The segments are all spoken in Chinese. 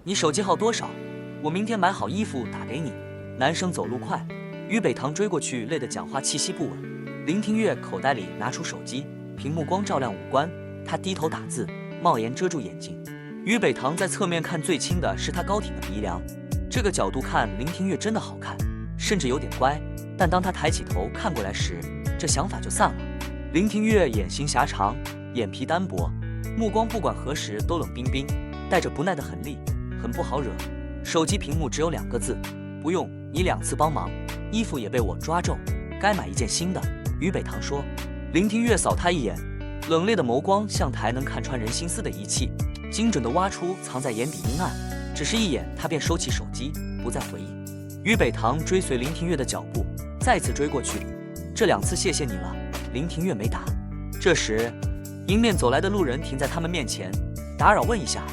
你手机号多少？我明天买好衣服打给你。男生走路快，于北堂追过去，累得讲话气息不稳。林庭月口袋里拿出手机，屏幕光照亮五官，他低头打字，帽檐遮住眼睛。于北堂在侧面看，最轻的是他高挺的鼻梁，这个角度看林庭月真的好看，甚至有点乖。但当他抬起头看过来时，这想法就散了。林庭月眼型狭长，眼皮单薄，目光不管何时都冷冰冰，带着不耐的狠厉，很不好惹。手机屏幕只有2个字：不用你2次帮忙。衣服也被我抓皱，该买一件新的。于北堂说。林庭月扫他一眼，冷冽的眸光像台能看穿人心思的仪器，精准地挖出藏在眼底阴暗。只是一眼，他便收起手机，不再回应。于北堂追随林庭月的脚步，再次追过去。这2次谢谢你了。林庭月没答。这时，迎面走来的路人停在他们面前，打扰问一下，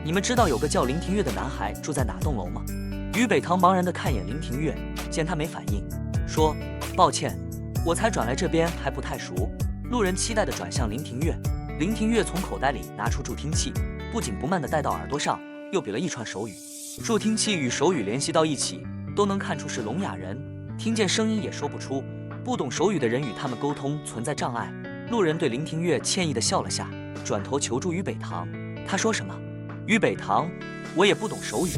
你们知道有个叫林庭月的男孩住在哪栋楼吗？于北堂茫然地看眼林庭月，见他没反应，说：抱歉，我才转来这边，还不太熟。路人期待地转向林庭月，林庭月从口袋里拿出助听器，不紧不慢地戴到耳朵上，又比了一串手语。助听器与手语联系到一起，都能看出是聋哑人，听见声音也说不出。不懂手语的人与他们沟通存在障碍。路人对林庭月歉意地笑了下，转头求助于北堂。他说什么？于北堂，我也不懂手语。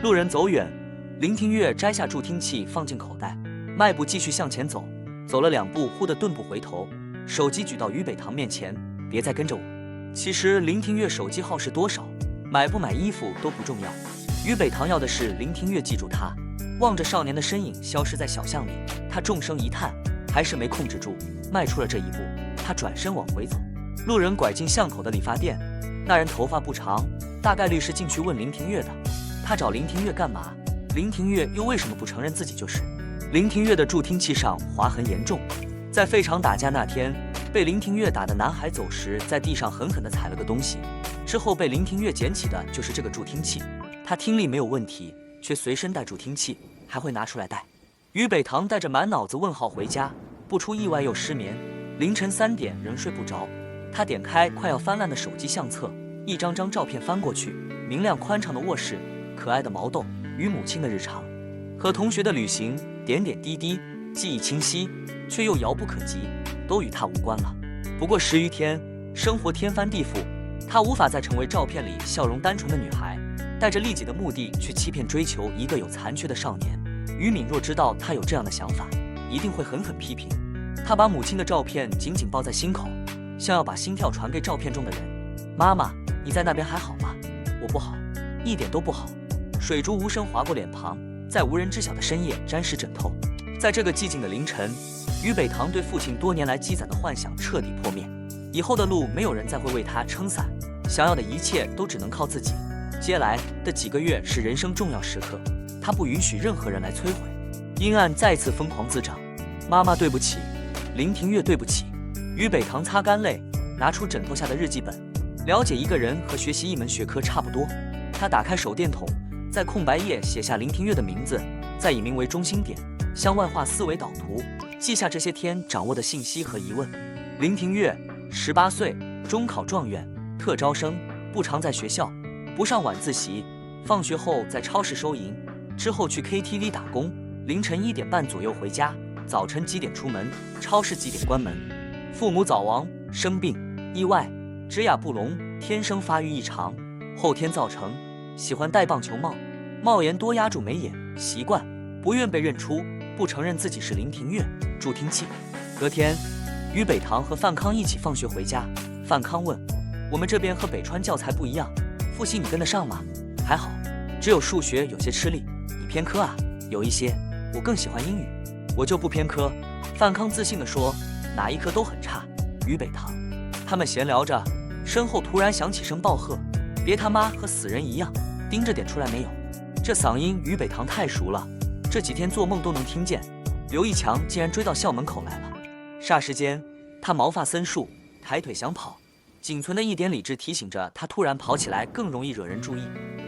路人走远，林庭月摘下助听器放进口袋，迈步继续向前走。走了2步，忽地顿步回头，手机举到于北堂面前，别再跟着我。其实林庭月手机号是多少，买不买衣服都不重要。于北堂要的是林庭月记住他。望着少年的身影消失在小巷里，他重声一叹，还是没控制住，迈出了这一步。他转身往回走，路人拐进巷口的理发店，那人头发不长，大概率是进去问林庭月的。他找林庭月干嘛？林庭月又为什么不承认自己就是？林庭月的助听器上划痕严重，在废场打架那天，被林庭月打的男孩走时，在地上狠狠地踩了个东西，之后被林庭月捡起的就是这个助听器。他听力没有问题，却随身带助听器，还会拿出来带。于北堂带着满脑子问号回家，不出意外又失眠，凌晨3点仍睡不着。他点开快要翻烂的手机相册，一张张照片翻过去，明亮宽敞的卧室，可爱的毛豆，与母亲的日常，和同学的旅行，点点滴滴，记忆清晰，却又遥不可及，都与他无关了。不过10余天，生活天翻地覆，他无法再成为照片里笑容单纯的女孩，带着利己的目的去欺骗追求一个有残缺的少年。于敏若知道他有这样的想法，一定会狠狠批评。他把母亲的照片紧紧抱在心口，像要把心跳传给照片中的人。妈妈，你在那边还好吗？我不好，一点都不好。水珠无声划过脸庞，在无人知晓的深夜沾湿枕头。在这个寂静的凌晨，于北堂对父亲多年来积攒的幻想彻底破灭。以后的路没有人再会为他撑伞，想要的一切都只能靠自己。接下来的几个月是人生重要时刻，他不允许任何人来摧毁。阴暗再次疯狂滋长。妈妈对不起，林庭月对不起。于北堂擦干泪，拿出枕头下的日记本。了解一个人和学习一门学科差不多。他打开手电筒，在空白页写下林庭月的名字，再以名为中心点，向外画思维导图，记下这些天掌握的信息和疑问。林庭月，18岁，中考状元，特招生，不常在学校，不上晚自习，放学后在超市收银，之后去 KTV 打工，凌晨1点半左右回家，早晨几点出门，超市几点关门。父母早亡，生病，意外，指甲不聋，天生发育异常，后天造成。喜欢戴棒球帽，帽檐多压住眉眼，习惯，不愿被认出，不承认自己是林庭月。助听器。隔天，于北堂和范康一起放学回家。范康问：我们这边和北川教材不一样，复习你跟得上吗？还好，只有数学有些吃力。你偏科啊？有一些，我更喜欢英语。我就不偏科。范康自信地说，哪一科都很差。于北堂。他们闲聊着，身后突然响起声暴喝：别他妈和死人一样，盯着点出来没有？这嗓音于北堂太熟了，这几天做梦都能听见。刘一强竟然追到校门口来了。霎时间，他毛发森竖，抬腿想跑，仅存的一点理智提醒着他，突然跑起来更容易惹人注意。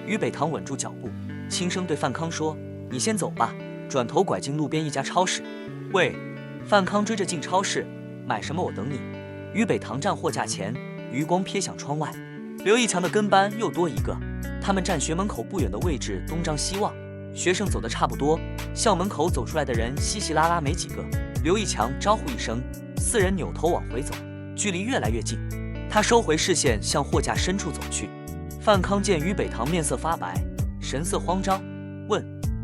于北堂稳住脚步，轻声对范康说：你先走吧。转头拐进路边一家超市。喂！范康追着进超市，买什么我等你。于北堂站货架前，余光瞥向窗外，刘一强的跟班又多一个。他们站学门口不远的位置，东张西望。学生走得差不多，校门口走出来的人稀稀拉拉没几个。刘一强招呼一声，4人扭头往回走，距离越来越近。他收回视线，向货架深处走去。范康见于北堂面色发白，神色慌张，问：“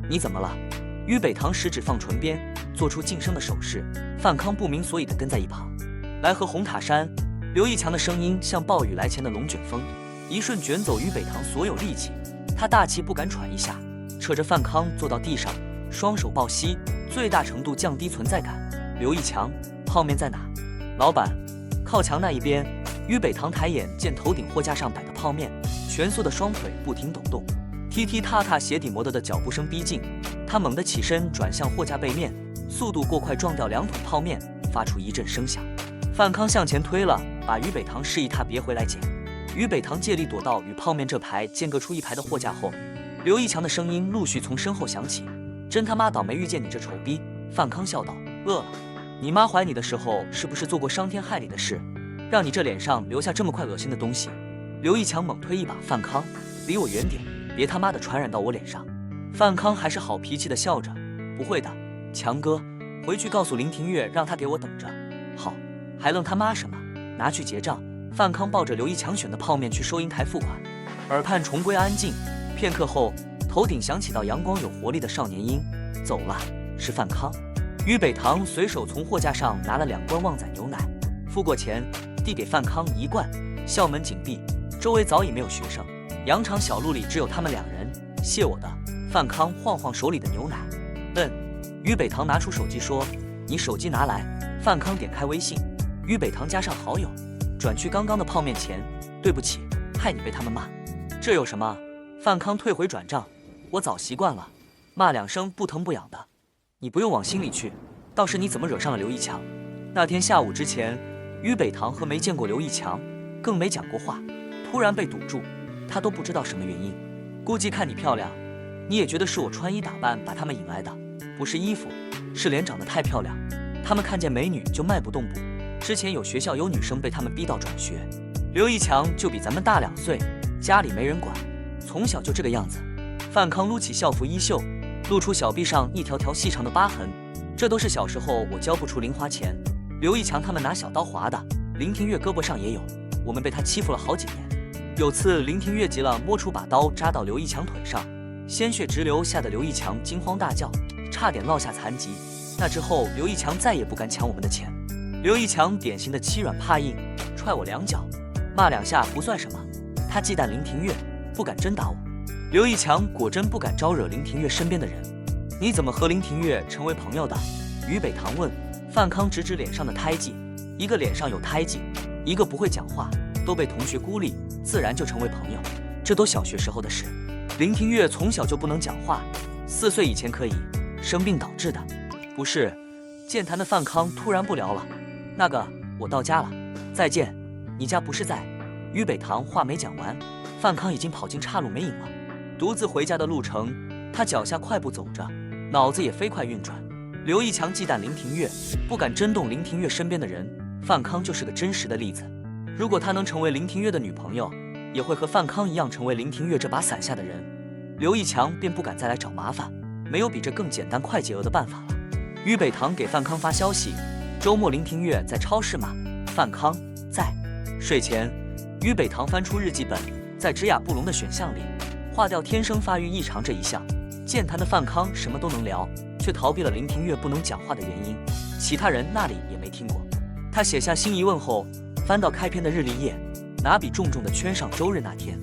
你怎么了？”于北堂食指放唇边，做出噤声的手势。范康不明所以地跟在一旁。来和红塔山。刘一强的声音像暴雨来前的龙卷风，一瞬卷走于北堂所有力气。他大气不敢喘一下，扯着范康坐到地上，双手抱膝，最大程度降低存在感。刘一强，泡面在哪？老板，靠墙那一边。于北堂抬眼见头顶货架上摆的泡面，蜷缩的双腿不停抖动，踢踢踏踏鞋底磨得的脚步声逼近。他猛地起身，转向货架背面，速度过快，撞掉2桶泡面，发出一阵声响。范康向前推了，把于北堂示意他别回来捡。于北堂借力躲到与泡面这排间隔出一排的货架后。刘一强的声音陆续从身后响起：“真他妈倒霉遇见你这丑逼！”范康笑道：“饿了？你妈怀你的时候是不是做过伤天害理的事，让你这脸上留下这么块恶心的东西？”刘一强猛推一把范康：“离我远点，别他妈的传染到我脸上！”范康还是好脾气的笑着：“不会的，强哥，回去告诉林庭月，让他给我等着。”“好，还愣他妈什么？拿去结账。”范康抱着刘一强选的泡面去收银台付款，耳畔重归安静。片刻后，头顶响起道阳光有活力的少年音：“走了。”是范康。于北堂随手从货架上拿了2罐旺仔牛奶，付过钱，递给范康1罐。校门紧闭，周围早已没有学生，羊肠小路里只有他们2人。“谢我的。”范康晃晃手里的牛奶。“于北堂拿出手机说：“你手机拿来。”范康点开微信，于北堂加上好友，转去刚刚的泡面钱：“对不起，害你被他们骂。”“这有什么？”范康退回转账：“我早习惯了，骂2声不疼不痒的，你不用往心里去。倒是你怎么惹上了刘一强？”那天下午之前，于北堂和没见过刘一强，更没讲过话，突然被堵住，他都不知道什么原因。估计看你漂亮，你也觉得是我穿衣打扮把他们引来的，不是衣服，是脸长得太漂亮。他们看见美女就迈不动步。之前有学校有女生被他们逼到转学，刘一强就比咱们大2岁，家里没人管，从小就这个样子。范康撸起校服衣袖，露出小臂上一条条细长的疤痕。这都是小时候我交不出零花钱，刘一强他们拿小刀划的，林庭月胳膊上也有，我们被他欺负了好几年。有次林庭月急了，摸出把刀扎到刘一强腿上，鲜血直流，吓得刘一强惊慌大叫，差点落下残疾。那之后刘一强再也不敢抢我们的钱。刘一强典型的欺软怕硬，踹我2脚，骂2下不算什么。他忌惮林庭月，不敢真打我。刘一强果真不敢招惹林庭月身边的人。你怎么和林庭月成为朋友的？于北堂问。范康指指脸上的胎记，一个脸上有胎记，一个不会讲话，都被同学孤立，自然就成为朋友。这都小学时候的事。林庭月从小就不能讲话，4岁以前可以，生病导致的。不是。健谈的范康突然不聊了。那个，我到家了，再见。你家不是在？于北堂话没讲完，范康已经跑进岔路没影了。独自回家的路程，他脚下快步走着，脑子也飞快运转。刘一强忌惮林庭月，不敢真动林庭月身边的人，范康就是个真实的例子。如果他能成为林庭月的女朋友，也会和范康一样成为林庭月这把伞下的人。刘一强便不敢再来找麻烦，没有比这更简单快捷的办法了。于北堂给范康发消息：周末林庭月在超市吗？范康在。睡前，于北堂翻出日记本，在只雅不聋的选项里划掉天生发育异常这一项。健谈的范康什么都能聊，却逃避了林庭月不能讲话的原因。其他人那里也没听过。他写下心疑问后，翻到开篇的日历页，拿笔重重地圈上周日那天。